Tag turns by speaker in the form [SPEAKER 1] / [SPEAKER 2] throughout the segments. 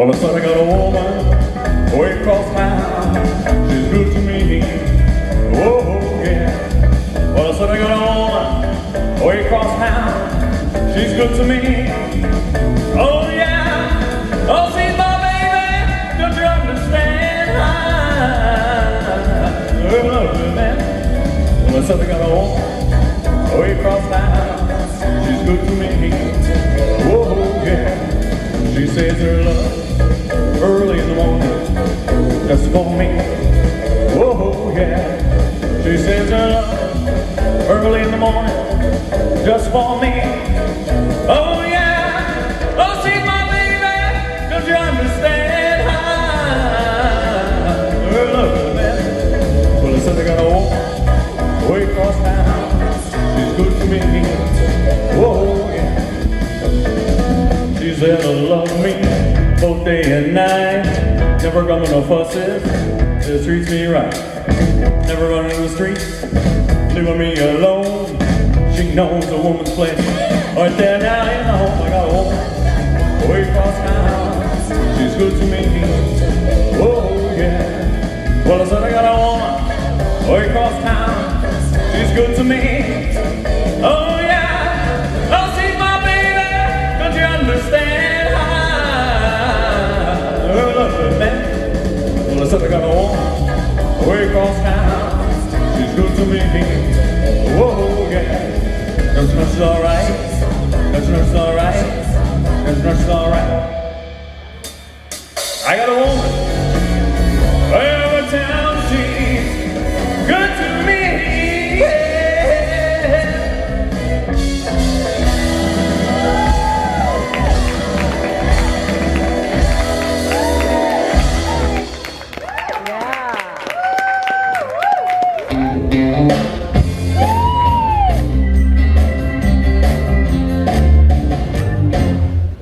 [SPEAKER 1] Well, I said I got a woman way across town. She's good to me. Oh, yeah. Well, I said I got a woman way across town. She's good to me. Oh, yeah. Oh, she's my baby. Don't you understand? I love you, man. Well, I said I got a woman way across town. She's good to me. Oh, yeah. She says her love early in the morning, just for me. Oh yeah. She says her love early in the morning, just for me. Oh yeah. Oh, she's my baby. Don't you understand? Her love, man. Well, I said I got a woman way across town. She's good to me. Oh yeah. She said I love me both day and night. Never got no fusses, just treats me right. Never running in the streets, leaving me alone. She knows a woman's place right there now in the home. I got a woman way across town. She's good to me. Oh yeah. Well, I said I got a woman way across town. She's good to me. Oh yeah. Oh, she's my baby. Don't you understand? Well, I said I got a woman way across town. She's good to me. Whoa, yeah. Don't you know she's alright? Don't you know she's alright? Don't you know she's alright? I got a woman way over town. She's good to me.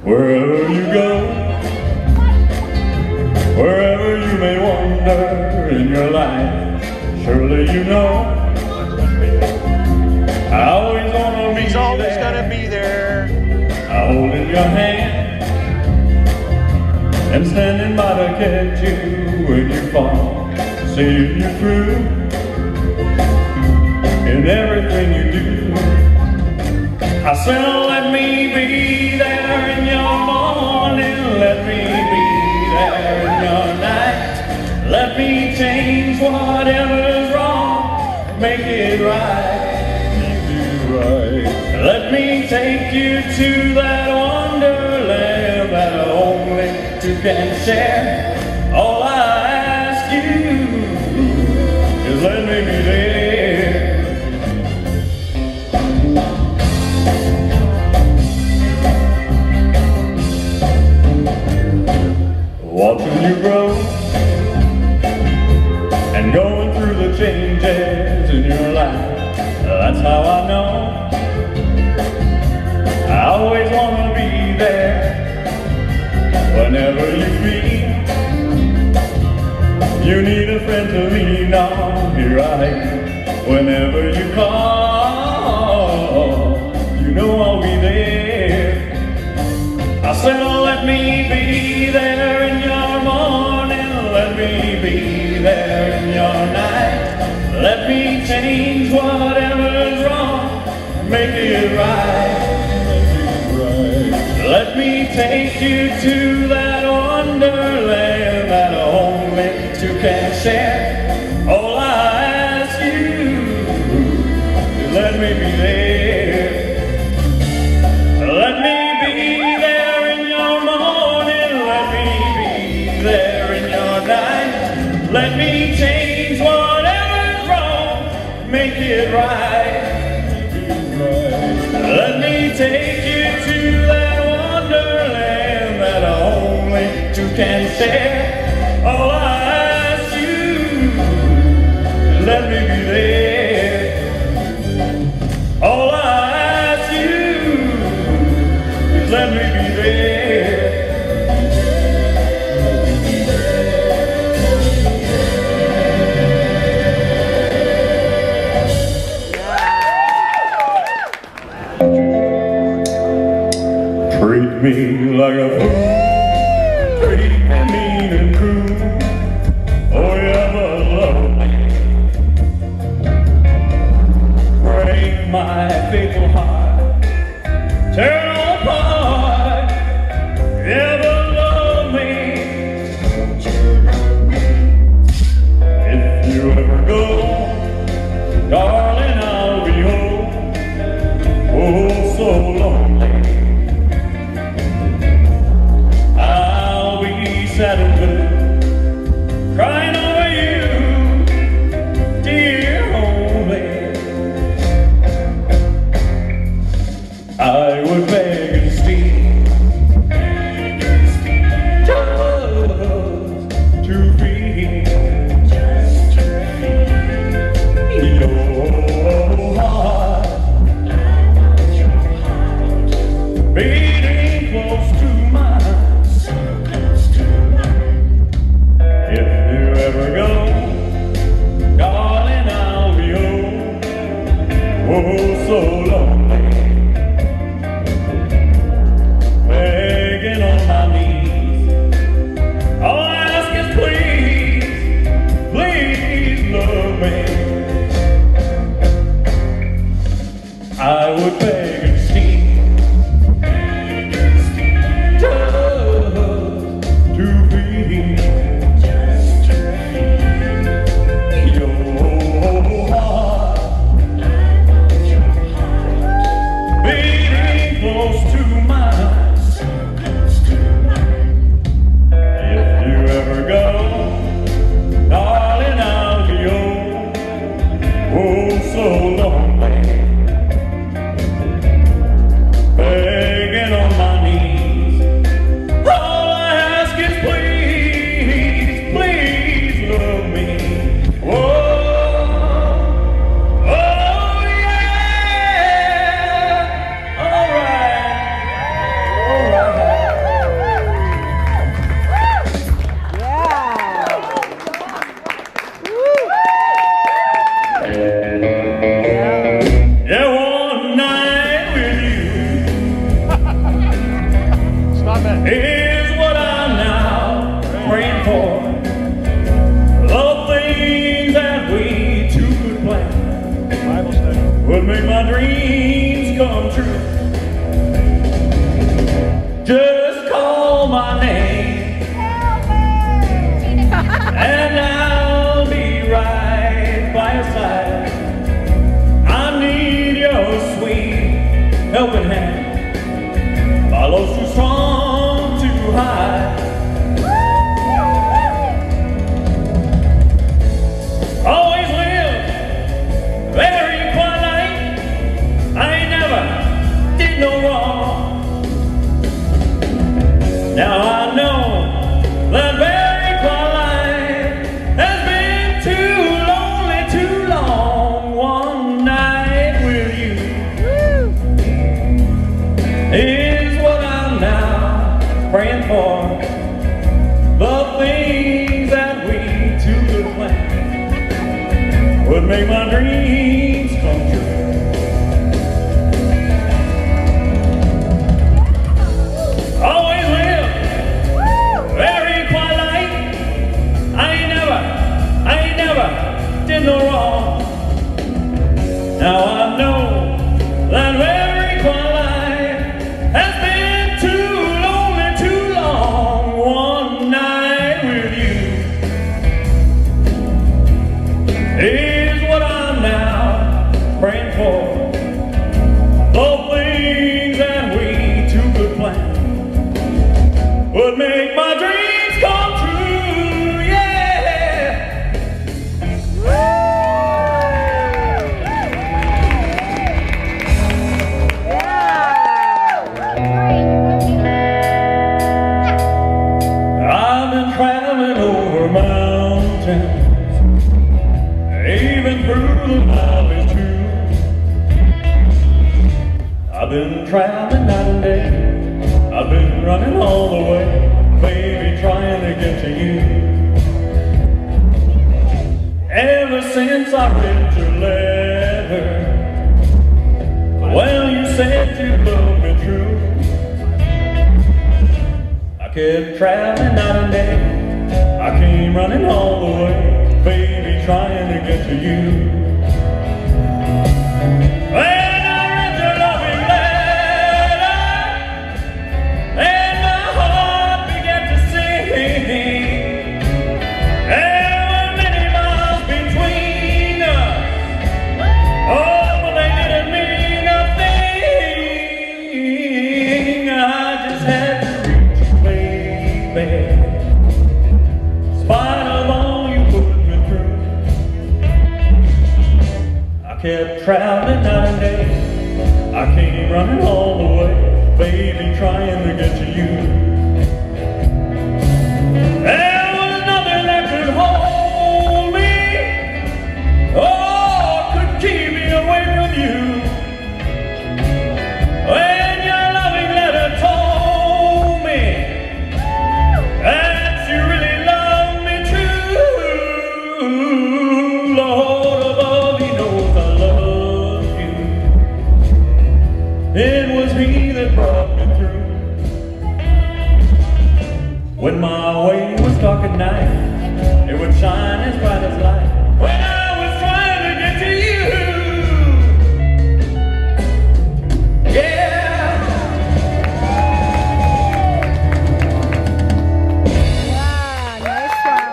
[SPEAKER 1] Wherever you go, wherever you may wander in your life, surely you know I always wanna be.
[SPEAKER 2] He's always
[SPEAKER 1] there.
[SPEAKER 2] gonna be there.
[SPEAKER 1] I hold in your hand and standing by to catch you when you fall, seeing you through in everything you do. I said, oh, let me be there in your morning, let me be there in your night, let me change whatever's wrong, make it right, make it right. Let me take you to that wonderland that only you can share. All I ask you is let me be there. Watching you grow and going through the changes in your life, that's how I know I always want to be there. Whenever you feel you need a friend to lean on, here I am. Whenever you call, you know I'll be there. I said, oh, let me be there in your morning, let me be there in your night, let me change whatever's wrong, make it right, let me take you to that wonderland that only two can share. All I ask you is let me be there. Let me be there in your morning, let me be there in your night, let me change whatever's wrong, make it right. Let me take you to that wonderland that only two can share. All I ask you is let me be there. All I ask you is let me be there. Treat me like a fool, treat me mean and cruel. Oh, you ever love me? Break my faithful heart, tear it apart. You ever love me? If you ever go, darling, I'll be home. Oh, so lonely. I'll be sad and blue, crying over you, dear only. I would beg and steal just to feel your heart beating close to mine. If you ever go, darling, I'll be home. Oh, so lonely, begging on my knees. All I ask is please, please love me. I would beg and steal just to feel your heart beating close to mine. If you ever go, darling, I'll be home. Oh, so lonely, begging on my knees. All I ask is please, please love me. Oh, oh yeah. All right, all right. Yeah, one night with you
[SPEAKER 2] Stop it.
[SPEAKER 1] is what I'm now praying for. The things that we two could plan
[SPEAKER 2] Bible study.
[SPEAKER 1] would make my dreams come true. Just call my name and I'll be right by your side. I need your sweet helping hand. My love's too strong to hide. Always live very quiet life. I ain't never did no wrong. Now I know that very quiet life has been too lonely, too long. One night with you is what I'm now praying for. The things that we two could plan would make my dreams come true. Always live very quiet life. I ain't never did no wrong. Now I know that very quiet life has been too lonely, too long. One night with you is what I'm now praying for. The things that we two could plan would make my dreams come true, yeah. I've been traveling over mountains, even through the valleys too. I've been traveling night and day. I've been running all the way, baby, trying to get to you. Ever since I read your letter, well, you said you loved me true. I I kept traveling night and day. I came running all the way, baby, trying to get to you. When I read your loving letter, and my heart began to sing. There were many miles between us. Oh, but they didn't mean a thing. I just had to reach you, baby. In spite of all you put me through, I kept traveling night and day. I came running all the way, baby, trying to get to you. There was nothing that could hold me, or could keep me away from you. When your loving letter told me that you really loved me true, Lord above, He knows I love you. It was He that brought me through. When my way was dark at night, it would shine as bright as light. When I was trying to get to you, yeah.
[SPEAKER 3] Wow, nice one.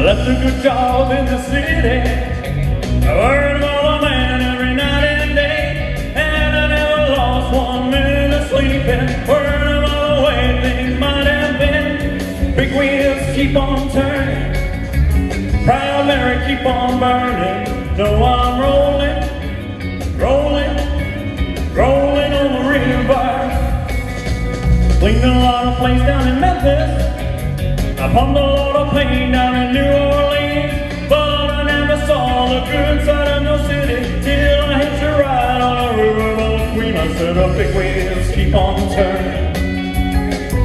[SPEAKER 1] Left a good job in the city, I earned all the man every night and day, and I never lost 1 minute of sleeping, worrying about the way things might have been. Big wheels keep on turning, proud Mary keep on burning. No, I'm rolling, rolling, rolling on the river. Cleaned a lot of places down in Memphis, I pumped a lot of pain down in New Orleans, but I never saw the good side of no city till I hitched a ride on a riverboat queen. I said, the big wheels keep on turning,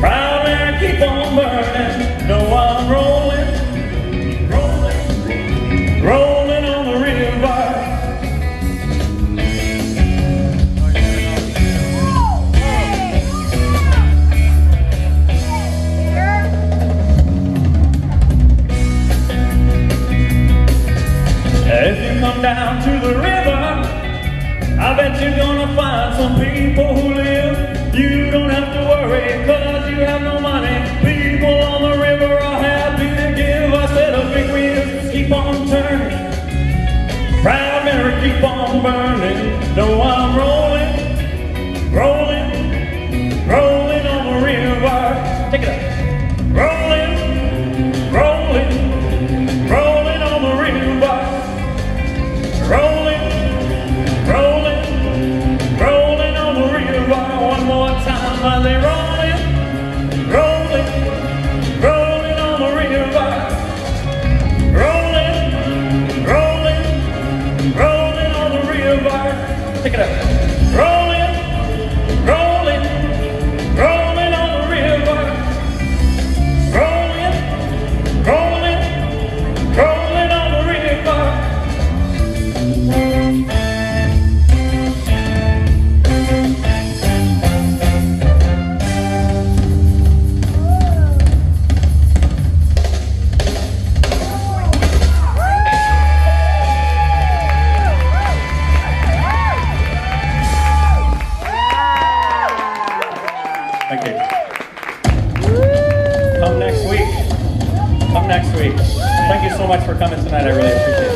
[SPEAKER 1] proud man keep on burning. No, I'm rolling, rolling, rolling on the river. If you come down to the river, I bet you're gonna find some people who live. You don't have to worry, cause you have no money. People on the river are happy to give. I said the big wheels keep on turning, proud Mary keep on burning. No, I'm rolling, rolling, rolling on the river. Take it up. Rolling, rolling, rolling on the river. Rolling, rolling, rolling on the river. One more time, while they rolling, rolling, rolling on the river. Rolling, rolling, rolling on the river. Take it up. Rolling, rolling, rolling on the river. Rolling, rolling, rolling on the river. Thank you. Come next week. Come next week. Thank you so much for coming tonight. I really appreciate it.